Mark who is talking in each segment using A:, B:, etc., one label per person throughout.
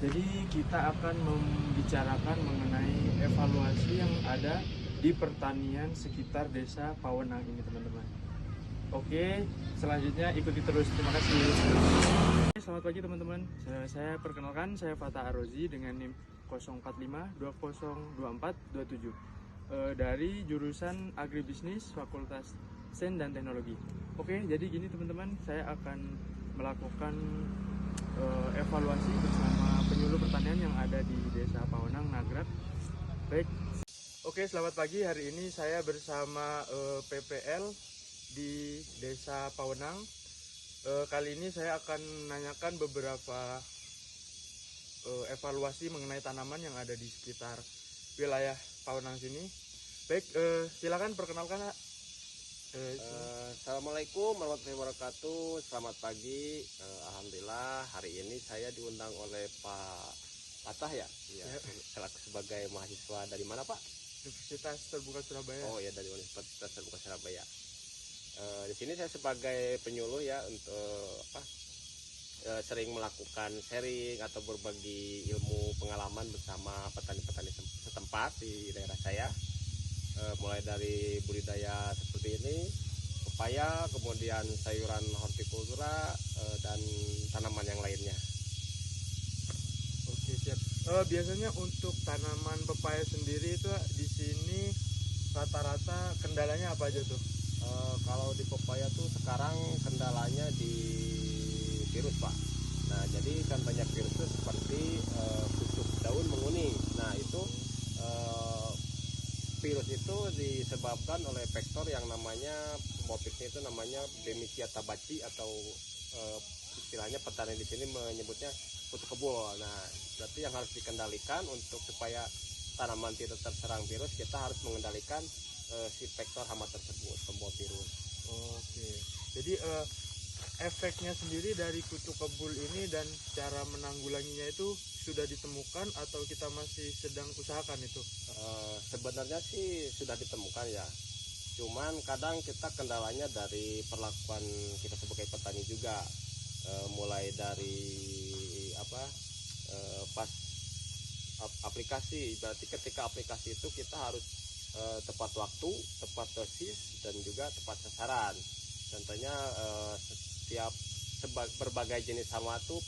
A: Jadi kita akan membicarakan mengenai evaluasi yang ada di pertanian sekitar desa Pawenang ini teman-teman. Oke, selanjutnya ikuti terus. Terima kasih. Selamat pagi teman-teman. Saya perkenalkan, saya Fatah Arozi dengan NIM 045202427 dari jurusan Agribisnis Fakultas Sains dan Teknologi. Oke, jadi gini teman-teman, saya akan melakukan evaluasi bersama penyuluh pertanian yang ada di Desa Pawenang, Nagrak. Baik. Oke, selamat pagi. Hari ini saya bersama PPL di Desa Pawenang. Kali ini saya akan menanyakan beberapa evaluasi mengenai tanaman yang ada di sekitar wilayah Pawenang sini. Baik, silakan perkenalkan.
B: Assalamualaikum warahmatullahi wabarakatuh. Selamat pagi. Alhamdulillah hari ini saya diundang oleh Pak Fatah ya. Iya. Selaku sebagai mahasiswa dari mana Pak?
A: Universitas Terbuka Surabaya.
B: Oh ya, dari Universitas Terbuka Surabaya. Di sini saya sebagai penyuluh ya untuk sering melakukan sharing atau berbagi ilmu pengalaman bersama petani-petani setempat di daerah saya. Mulai dari budidaya seperti ini, pepaya, kemudian sayuran hortikultura dan tanaman yang lainnya.
A: Oke, siap. Biasanya untuk tanaman pepaya sendiri itu di sini rata-rata kendalanya apa aja tuh?
B: Kalau di pepaya tuh sekarang kendalanya di virus Pak. Nah jadi kan banyak virus tuh seperti kucuk daun menguning. Nah itu virus itu disebabkan oleh vektor yang namanya motifnya itu namanya Bemisia tabaci atau istilahnya petani di sini menyebutnya kutu kebul. Nah, berarti yang harus dikendalikan untuk supaya tanaman tidak terserang virus, kita harus mengendalikan si vektor hama tersebut, pembawa virus.
A: Oke. Jadi efeknya sendiri dari kutu kebul ini dan cara menanggulanginya itu sudah ditemukan atau kita masih sedang usahakan itu?
B: Sebenarnya sih sudah ditemukan ya. Cuman kadang kita kendalanya dari perlakuan kita sebagai petani juga. Mulai dari pas aplikasi, berarti ketika aplikasi itu kita harus tepat waktu, tepat dosis, dan juga tepat sasaran. Contohnya setiap berbagai jenis hama itu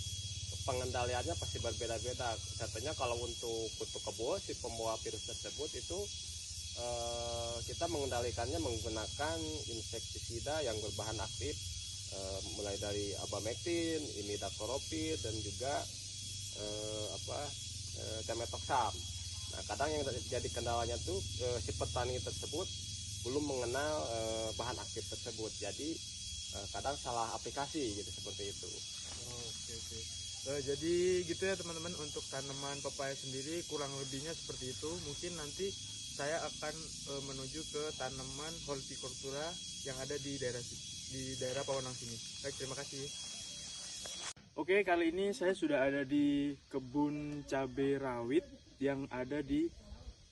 B: pengendaliannya pasti berbeda-beda. Contohnya kalau untuk kutu kebul, si pembawa virus tersebut itu kita mengendalikannya menggunakan insektisida yang berbahan aktif, mulai dari abamectin, imidacloprid, dan juga temetoxam. Nah, kadang yang jadi kendalanya tuh si petani tersebut belum mengenal bahan aktif tersebut. Jadi kadang salah aplikasi gitu, seperti itu.
A: Oke. Jadi gitu ya teman-teman, untuk tanaman pepaya sendiri kurang lebihnya seperti itu. Mungkin nanti saya akan menuju ke tanaman hortikultura yang ada di daerah Pawenang sini. Baik, terima kasih. Oke, kali ini saya sudah ada di kebun cabai rawit yang ada di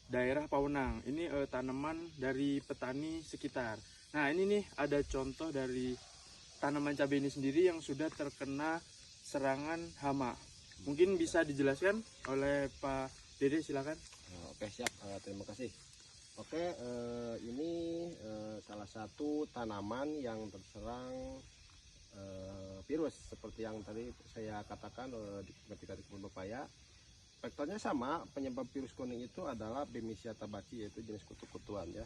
A: daerah Pawenang. Ini tanaman dari petani sekitar. Nah, ini nih ada contoh dari tanaman cabai ini sendiri yang sudah terkena serangan hama. Mungkin bisa dijelaskan oleh Pak Dede, silakan.
B: Oke, siap. Terima kasih. Oke, ini salah satu tanaman yang terserang virus seperti yang tadi saya katakan ketika di kebun pepaya. Vektornya sama, penyebab virus kuning itu adalah Bemisia tabaci, yaitu jenis kutu-kutuan ya.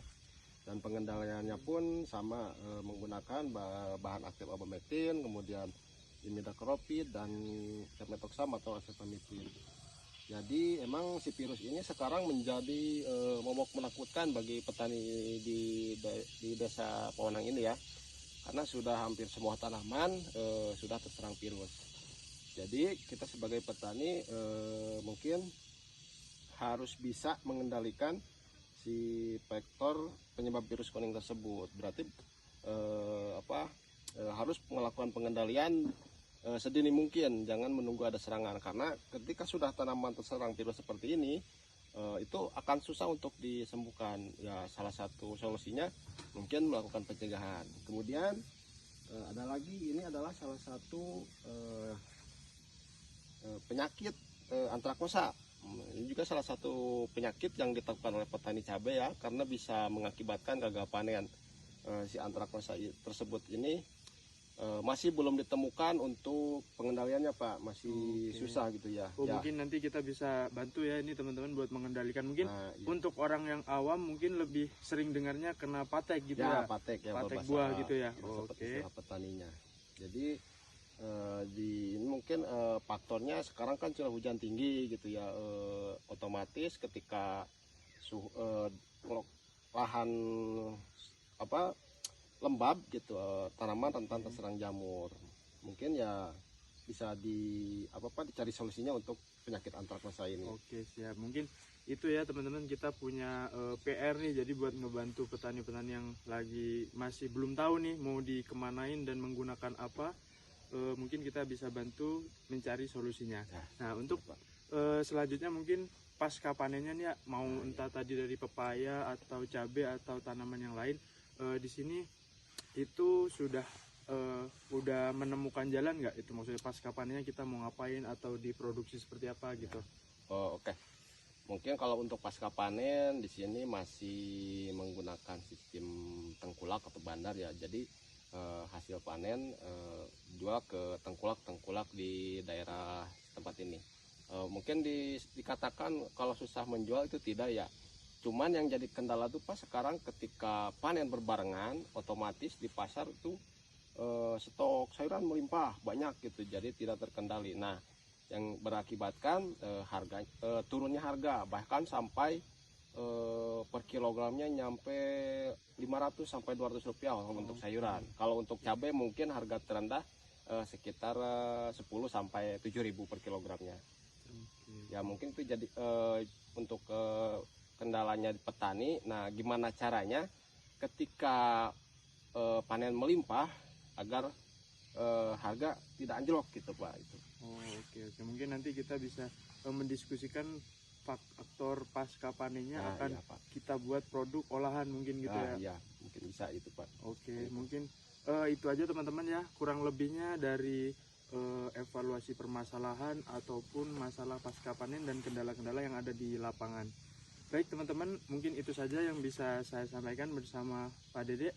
B: Dan pengendaliannya pun sama, menggunakan bahan aktif abamectin, kemudian imidacloprid dan temetoxam atau acetamiprid. Jadi emang si virus ini sekarang menjadi momok menakutkan bagi petani di desa Pawenang ini ya, karena sudah hampir semua tanaman sudah terserang virus. Jadi kita sebagai petani mungkin harus bisa mengendalikan si vektor penyebab virus kuning tersebut. Berarti harus melakukan pengendalian sedini mungkin, jangan menunggu ada serangan, karena ketika sudah tanaman terserang virus seperti ini itu akan susah untuk disembuhkan ya. Salah satu solusinya mungkin melakukan pencegahan. Kemudian ada lagi, ini adalah salah satu penyakit antraknosa. Ini juga salah satu penyakit yang ditemukan oleh petani cabai ya, karena bisa mengakibatkan gagal panen. Si antraknosa tersebut ini masih belum ditemukan untuk pengendaliannya Pak, masih
A: Oke.
B: susah gitu ya.
A: Oh,
B: Ya.
A: mungkin nanti kita bisa bantu ya ini teman-teman buat mengendalikan. Mungkin
B: Nah, iya.
A: untuk orang yang awam mungkin lebih sering dengarnya kena patek gitu
B: Ya,
A: ya.
B: patek ya,
A: Patek
B: bahasa-
A: buah gitu ya.
B: seperti
A: Oke.
B: istilah petaninya. Jadi ini mungkin faktornya sekarang kan curah hujan tinggi gitu ya, otomatis ketika lahan apa lembab gitu, tanaman rentan terserang jamur. Mungkin ya bisa dicari solusinya untuk penyakit antraknosa ini.
A: Oke, siap. Mungkin itu ya teman-teman, kita punya PR nih, jadi buat ngebantu petani-petani yang lagi masih belum tahu nih mau dikemanain dan menggunakan apa, mungkin kita bisa bantu mencari solusinya. Nah, untuk selanjutnya mungkin pasca panennya nih ya, mau entah tadi dari pepaya atau cabai atau tanaman yang lain, di sini itu udah menemukan jalan nggak, itu maksudnya pasca panennya kita mau ngapain atau diproduksi seperti apa gitu.
B: Oke. Mungkin kalau untuk pasca panen di sini masih menggunakan sistem tengkulak atau bandar ya. Jadi hasil panen jual ke tengkulak di daerah tempat ini. Mungkin dikatakan kalau susah menjual itu tidak ya. Cuman yang jadi kendala tuh Pak, sekarang ketika panen berbarengan, otomatis di pasar itu stok sayuran melimpah banyak gitu, jadi tidak terkendali. Nah, yang berakibatkan turunnya harga, bahkan sampai per kilogramnya nyampe 500 sampai 200 rupiah untuk sayuran. Kalau untuk cabai mungkin harga terendah sekitar 10 sampai 7.000 per kilogramnya. Ya mungkin itu jadi untuk kendalanya di petani. Nah, gimana caranya ketika panen melimpah agar harga tidak anjlok gitu Pak itu.
A: Oke. Mungkin nanti kita bisa mendiskusikan faktor pasca panennya akan
B: Iya, Pak.
A: kita buat produk olahan mungkin gitu ya.
B: Iya, mungkin bisa itu Pak.
A: Oke, mungkin itu aja teman-teman ya, kurang lebihnya dari evaluasi permasalahan ataupun masalah pasca panen dan kendala-kendala yang ada di lapangan. Baik teman-teman, mungkin itu saja yang bisa saya sampaikan bersama Pak Dede.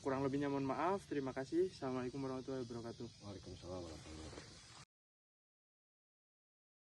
A: Kurang lebihnya mohon maaf. Terima kasih. Assalamualaikum warahmatullahi wabarakatuh.
B: Waalaikumsalam warahmatullahi wabarakatuh.